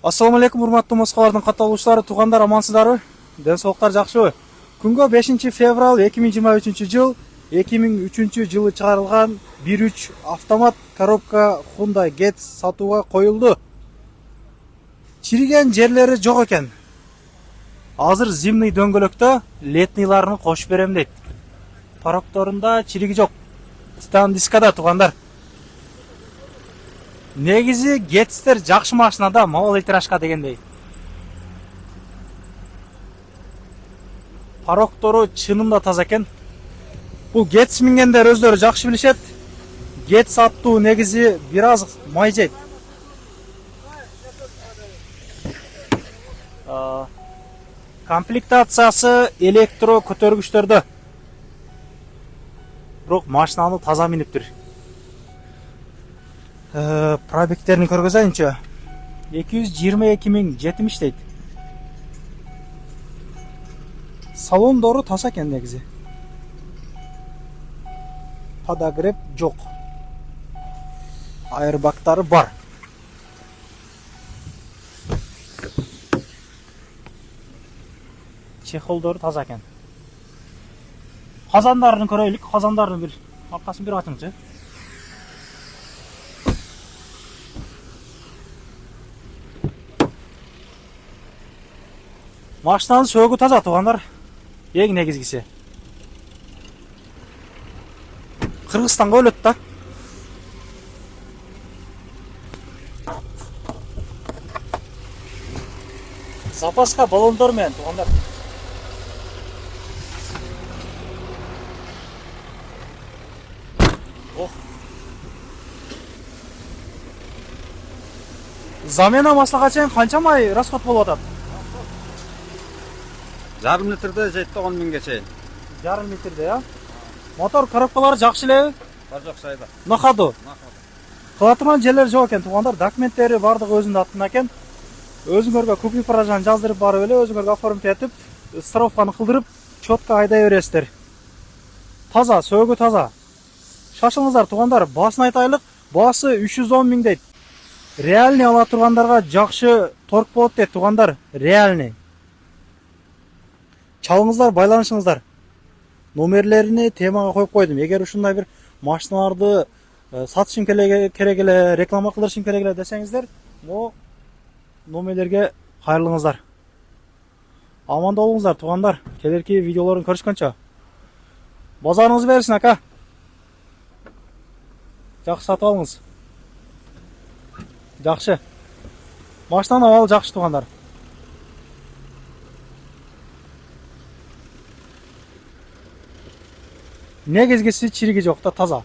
Assalamu алейкум, урматтуу Москвалардын катталуучулары, туугандар, амансыздарбы? Ден соолуктар жакшыбы? Күнгө 5 февраль 2023 жыл, 2003 жылы чыгарылган 1.3 автомат коробка Hyundai Getz сатууга коюлду. Чириген жерлери жок экен. Азыр зимний дөңгөлөктө летнийларын кошуп берем дейт. Парокторунда чириги жок. Титан дискада, туугандар. Негизи Getzdер жакшы машинада, мал литрашка дегендей. Пароктору чынында таза экен. Бул Getz мингендер өздөрү жакшы билишет. Getz аттуу негизи бир аз май жейт. Комплектациясы электро көтөргүчтөрдө. Бирок машинаны таза миниптир. Пробегтерин көргөзөйүнчү. 222 миң жетимиш дейт. Салондору таза экен негизи. Подогрев жок. Айрбактары бар. Чехолдору таза экен. Казандарын көрөйлүк. Казандарын бир аркасын бир ачыңчы. Машинанын сөөгү таза, туугандар. Эң негизгиси. Кыргызстанга өлөт да. Запаска баллондор менен, туугандар. Замена маслага чейин канча май расход болуп атат? Жарым литрде жетти 10 миңге чейин. Жарым литрде, я? Мотор коробкалары жакшы элеби? Бар жок сайда. На ходу. Кыла турган жерлер жок экен, туугандар. Документтери бардыгы өзүнүн атында экен. Өзүңөргө купи проезжан жаздырып барып эле, өзүңөргө оформить этип, страховканы кылдырып, четко айдай бересиздер. Таза, сөөгү таза. Шашылыңыздар, туугандар. Баасын айтайлык, баасы 310 миң дейт. Реальный ала тургандарга жакшы торг болот дейт, туугандар. Реальный. Чалыңыздар, байланышыңыздар. Номерлерини темага коюп койдум. Эгер ушундай бир машиналарды сатышым керек эле, реклама кылдырышым керек эле десеңиздер, могу номерлерге кайрылыңыздар. Аманда болуңуздар, туугандар. Келерки видеолорун көрүшкөнчө. Базарыңыз берсин, ака. Жакшы сатып алыңыз. Жакшы. Машинанын абалы жакшы, туугандар. Негизгиси чириги жок да, таза.